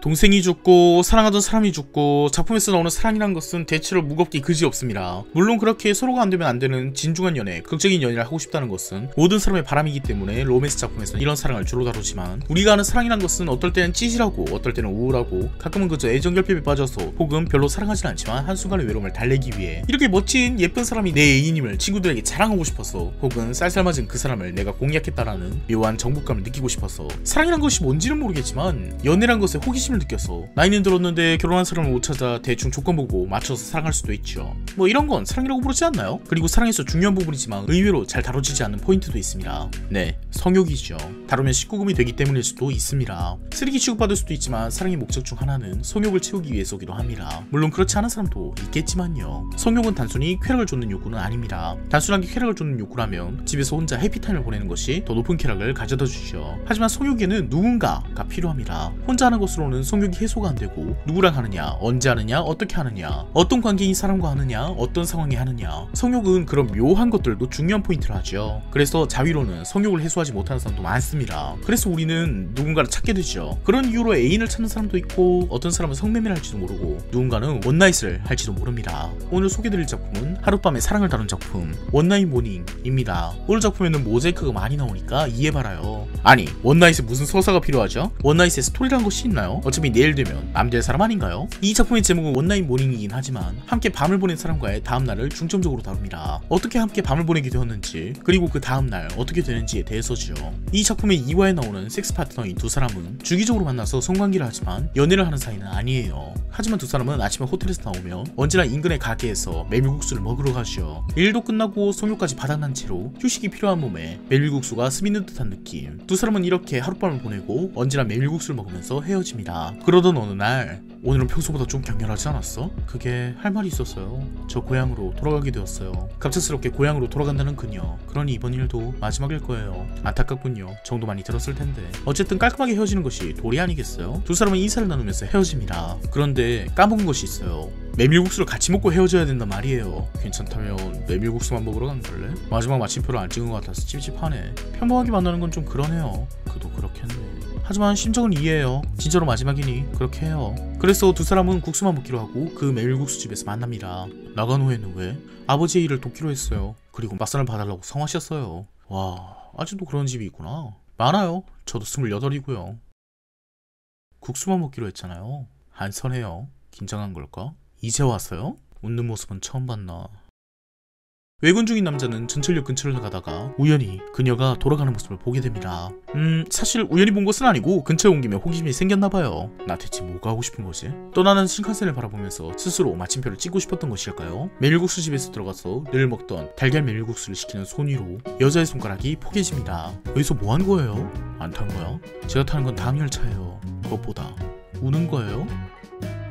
동생이 죽고 사랑하던 사람이 죽고 작품에서 나오는 사랑이란 것은 대체로 무겁기 그지없습니다. 물론 그렇게 서로가 안되면 안되는 진중한 연애, 극적인 연애를 하고 싶다는 것은 모든 사람의 바람이기 때문에 로맨스 작품에서는 이런 사랑을 주로 다루지만, 우리가 아는 사랑이란 것은 어떨 때는 찌질하고 어떨 때는 우울하고 가끔은 그저 애정결핍에 빠져서 혹은 별로 사랑하진 않지만 한순간의 외로움을 달래기 위해 이렇게 멋진 예쁜 사람이 내 애인임을 친구들에게 자랑하고 싶어서, 혹은 쌀쌀맞은 그 사람을 내가 공략했다라는 묘한 정복감을 느끼고 싶어서, 사랑이란 것이 뭔지는 모르겠지만 연애란 것에 호기심을 느껴서 나이는 들었는데 결혼한 사람을 못 찾아 대충 조건 보고 맞춰서 사랑할 수도 있죠. 뭐 이런 건 사랑이라고 부르지 않나요? 그리고 사랑에서 중요한 부분이지만 의외로 잘 다뤄지지 않는 포인트도 있습니다. 네, 성욕이죠. 다루면 19금이 되기 때문일 수도 있습니다. 쓰레기 취급받을 수도 있지만 사랑의 목적 중 하나는 성욕을 채우기 위해서기도 합니다. 물론 그렇지 않은 사람도 있겠지만요. 성욕은 단순히 쾌락을 쫓는 욕구는 아닙니다. 단순하게 쾌락을 쫓는 욕구라면 집에서 혼자 해피타임을 보내는 것이 더 높은 쾌락을 가져다 주죠. 하지만 성욕에는 누군가가 필요합니다. 혼자 하는 것으로는 성욕이 해소가 안 되고, 누구랑 하느냐, 언제 하느냐, 어떻게 하느냐, 어떤 관계인 사람과 하느냐, 어떤 상황에 하느냐, 성욕은 그런 묘한 것들도 중요한 포인트를 하죠. 그래서 자위로는 성욕을 해소하지 못하는 사람도 많습니다. 그래서 우리는 누군가를 찾게 되죠. 그런 이유로 애인을 찾는 사람도 있고, 어떤 사람은 성매매를 할지도 모르고, 누군가는 원나잇을 할지도 모릅니다. 오늘 소개드릴 작품은 하룻밤에 사랑을 다룬 작품 원나잇 모닝입니다. 오늘 작품에는 모자이크가 많이 나오니까 이해바라요. 아니, 원나잇에 무슨 서사가 필요하죠? 원나잇에 스토리란 것이 있나요? 어차피 내일 되면 남 될 사람 아닌가요? 이 작품의 제목은 원나잇 모닝이긴 하지만 함께 밤을 보낸 사람과의 다음날을 중점적으로 다룹니다. 어떻게 함께 밤을 보내게 되었는지, 그리고 그 다음날 어떻게 되는지에 대해서죠. 이 작품의 2화에 나오는 섹스 파트너인 두 사람은 주기적으로 만나서 성관계를 하지만 연애를 하는 사이는 아니에요. 하지만 두 사람은 아침에 호텔에서 나오면 언제나 인근의 가게에서 메밀국수를 먹으러 가죠. 일도 끝나고 성욕까지 바닥난 채로 휴식이 필요한 몸에 메밀국수가 스미는 듯한 느낌. 두 사람은 이렇게 하룻밤을 보내고 언제나 메밀국수를 먹으면서 헤어집니다. 그러던 어느 날, 오늘은 평소보다 좀 격렬하지 않았어? 그게 할 말이 있었어요. 저 고향으로 돌아가게 되었어요. 갑작스럽게 고향으로 돌아간다는 그녀. 그러니 이번 일도 마지막일 거예요. 안타깝군요. 정도 많이 들었을 텐데. 어쨌든 깔끔하게 헤어지는 것이 도리 아니겠어요? 두 사람은 인사를 나누면서 헤어집니다. 그런데 까먹은 것이 있어요. 메밀국수를 같이 먹고 헤어져야 된단 말이에요. 괜찮다면 메밀국수만 먹으러 간 걸래? 마지막 마침표를 안 찍은 것 같아서 찝찝하네. 평범하게 만나는 건 좀 그러네요. 그도 그렇겠네. 하지만 심정은 이해해요. 진짜로 마지막이니 그렇게 해요. 그래서 두 사람은 국수만 먹기로 하고 그 메밀국수 집에서 만납니다. 나간 후에는 왜? 아버지의 일을 돕기로 했어요. 그리고 맞선을 봐달라고 성하셨어요. 와, 아직도 그런 집이 있구나. 많아요. 저도 28이고요. 국수만 먹기로 했잖아요. 한선해요. 긴장한 걸까? 이제 왔어요? 웃는 모습은 처음 봤나. 외근 중인 남자는 전철역 근처를 가다가 우연히 그녀가 돌아가는 모습을 보게 됩니다. 사실 우연히 본 것은 아니고 근처에 온 김에 호기심이 생겼나봐요. 나 대체 뭐가 하고 싶은 거지? 떠나는 신칸센을 바라보면서 스스로 마침표를 찍고 싶었던 것일까요? 메밀국수 집에서 들어가서 늘 먹던 달걀 메밀국수를 시키는 손 위로 여자의 손가락이 포개집니다. 여기서 뭐 하는 거예요? 안 탄 거야? 제가 타는 건 다음 열차예요. 그것보다 우는 거예요?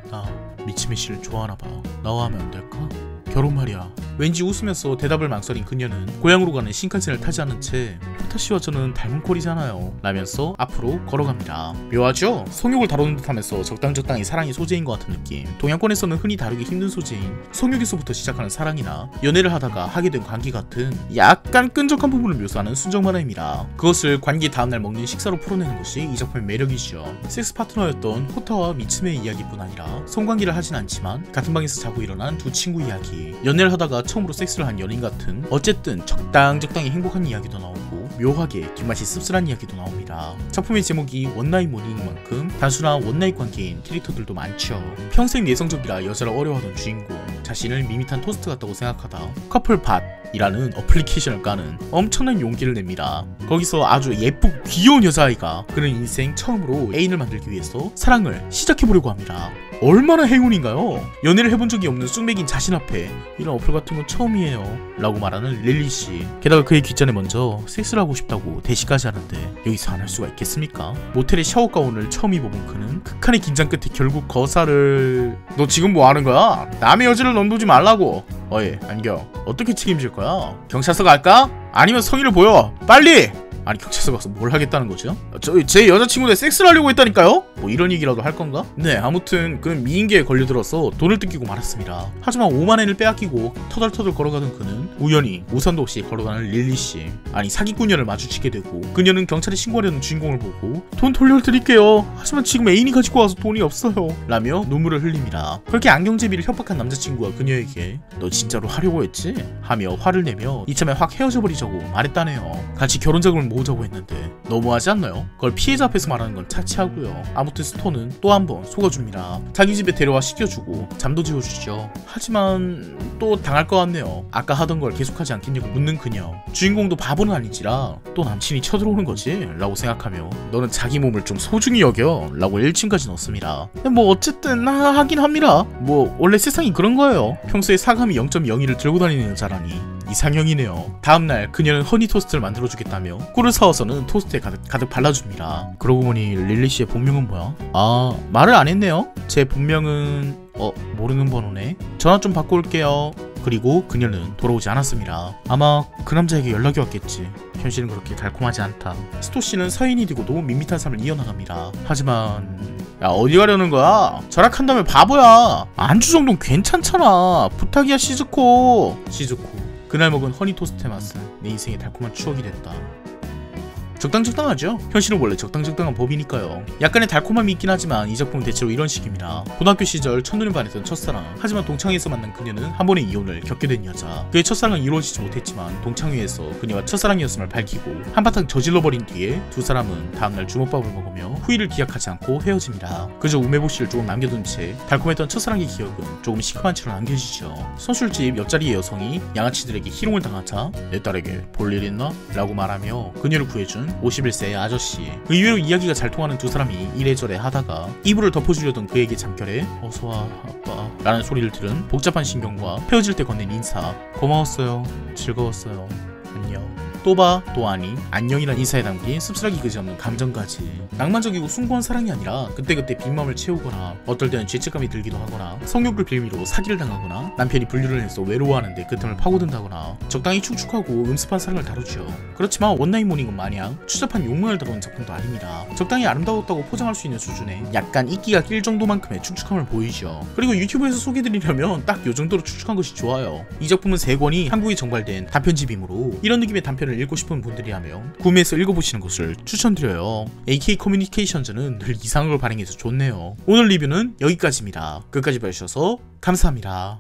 나 미치미 씨를 좋아하나봐. 나와 하면 안 될까? 결혼 말이야. 왠지 웃으면서 대답을 망설인 그녀는 고향으로 가는 신칸센을 타지 않은 채 호타씨와 저는 닮은 꼴이잖아요 라면서 앞으로 걸어갑니다. 묘하죠? 성욕을 다루는 듯 하면서 적당히 사랑이 소재인 것 같은 느낌. 동양권에서는 흔히 다루기 힘든 소재인 성욕에서부터 시작하는 사랑이나 연애를 하다가 하게 된 관계 같은 약간 끈적한 부분을 묘사하는 순정 만화입니다. 그것을 관계 다음날 먹는 식사로 풀어내는 것이 이 작품의 매력이죠. 섹스 파트너였던 호타와 미츠메의 이야기뿐 아니라 성관계를 하진 않지만 같은 방에서 자고 일어난 두 친구 이야기, 연애를 하다가 처음으로 섹스를 한 연인 같은 어쨌든 적당히 행복한 이야기도 나오고 묘하게 뒷맛이 씁쓸한 이야기도 나옵니다. 작품의 제목이 원나잇 모닝인 만큼 단순한 원나잇 관계인 캐릭터들도 많죠. 평생 내성적이라 여자를 어려워하던 주인공, 자신을 밋밋한 토스트 같다고 생각하다 커플팟이라는 어플리케이션을 까는 엄청난 용기를 냅니다. 거기서 아주 예쁘고 귀여운 여자아이가 그는 인생 처음으로 애인을 만들기 위해서 사랑을 시작해보려고 합니다. 얼마나 행운인가요? 연애를 해본 적이 없는 쑥맥인 자신 앞에 이런 어플 같은 건 처음이에요 라고 말하는 릴리씨. 게다가 그의 귓전에 먼저 섹스를 하고 싶다고 대시까지 하는데 여기서 안 할 수가 있겠습니까? 모텔의 샤워 가운을 처음 입어본 그는 극한의 긴장 끝에 결국 거사를... 너 지금 뭐 하는 거야? 남의 여자를 넘보지 말라고. 어이 안경 어떻게 책임질 거야? 경찰서 갈까? 아니면 성의를 보여. 빨리! 아니 경찰서 가서 뭘 하겠다는 거죠? 제 여자친구네 섹스를 하려고 했다니까요? 뭐 이런 얘기라도 할 건가? 네, 아무튼 그는 미인계에 걸려들어서 돈을 뜯기고 말았습니다. 하지만 5만엔을 빼앗기고 터덜터덜 걸어가던 그는 우연히 우산도 없이 걸어가는 릴리씨, 아니 사기꾼녀를 마주치게 되고, 그녀는 경찰에 신고하려는 주인공을 보고 돈 돌려드릴게요, 하지만 지금 애인이 가지고 와서 돈이 없어요 라며 눈물을 흘립니다. 그렇게 안경제비를 협박한 남자친구가 그녀에게 너 진짜로 하려고 했지? 하며 화를 내며 이참에 확 헤어져 버리자고 말했다네요. 같이 결혼 자금을 모으자고 했는데 너무하지 않나요? 그걸 피해자 앞에서 말하는 건 차치하고요. 아무튼 스톤은 또 한 번 속아줍니다. 자기 집에 데려와 씻겨주고 잠도 재워주죠. 하지만 또 당할 것 같네요. 아까 하던 걸 계속하지 않겠냐고 묻는 그녀. 주인공도 바보는 아니지라 또 남친이 쳐들어오는 거지 라고 생각하며 너는 자기 몸을 좀 소중히 여겨 라고 1층까지 넣습니다. 뭐 어쨌든 하긴 합니다. 뭐 원래 세상이 그런 거예요. 평소에 사감이 0.02를 들고 다니는 여자라니 이상형이네요. 다음날 그녀는 허니 토스트를 만들어주겠다며 꿀을 사와서는 토스트에 가득 발라줍니다. 그러고 보니 릴리씨의 본명은 뭐야? 아, 말을 안 했네요. 제 본명은... 모르는 번호네. 전화 좀 받고 올게요. 그리고 그녀는 돌아오지 않았습니다. 아마 그 남자에게 연락이 왔겠지. 현실은 그렇게 달콤하지 않다. 스토씨는 서인이 되고도 밋밋한 삶을 이어나갑니다. 하지만... 야, 어디 가려는 거야? 절약한다며 바보야. 안주 정도는 괜찮잖아. 부탁이야 시즈코. 그날 먹은 허니 토스트의 맛은 내 인생의 달콤한 추억이 됐다. 적당하죠? 현실은 원래 적당한 법이니까요. 약간의 달콤함이 있긴 하지만 이 작품은 대체로 이런 식입니다. 고등학교 시절 첫눈에 반했던 첫사랑, 하지만 동창회에서 만난 그녀는 한 번의 이혼을 겪게 된 여자. 그의 첫사랑은 이루어지지 못했지만 동창회에서 그녀와 첫사랑이었음을 밝히고 한바탕 저질러버린 뒤에 두 사람은 다음날 주먹밥을 먹으며 후회를 기약하지 않고 헤어집니다. 그저 우메보시를 조금 남겨둔 채 달콤했던 첫사랑의 기억은 조금 시큼한 채로 남겨지죠. 선술집 옆자리의 여성이 양아치들에게 희롱을 당하자 내 딸에게 볼 일 있나? 라고 말하며 그녀를 구해준 51세의 아저씨. 의외로 이야기가 잘 통하는 두 사람이 이래저래 하다가 이불을 덮어주려던 그에게 잠결에 어서와 아빠 라는 소리를 들은 복잡한 신경과 헤어질 때 건넨 인사. 고마웠어요. 즐거웠어요. 안녕. 또 봐, 또 아니, 안녕이란 인사에 담긴 씁쓸하기 그지없는 감정까지. 낭만적이고 숭고한 사랑이 아니라 그때그때 빈맘을 채우거나 어떨 때는 죄책감이 들기도 하거나 성욕을 빌미로 사기를 당하거나 남편이 분류를 해서 외로워하는데 그 틈을 파고든다거나 적당히 축축하고 음습한 사랑을 다루죠. 그렇지만 원나잇 모닝은 마냥 추잡한 욕망을 다루는 작품도 아닙니다. 적당히 아름다웠다고 포장할 수 있는 수준의 약간 이끼가 낄 정도만큼의 축축함을 보이죠. 그리고 유튜브에서 소개드리려면 딱 요 정도로 축축한 것이 좋아요. 이 작품은 3권이 한국에 정발된 단편집이므로 이런 느낌의 단편을 읽고 싶은 분들이라면 구매해서 읽어보시는 것을 추천드려요. AK 커뮤니케이션즈는 늘 이상한 걸 발행해서 좋네요. 오늘 리뷰는 여기까지입니다. 끝까지 봐주셔서 감사합니다.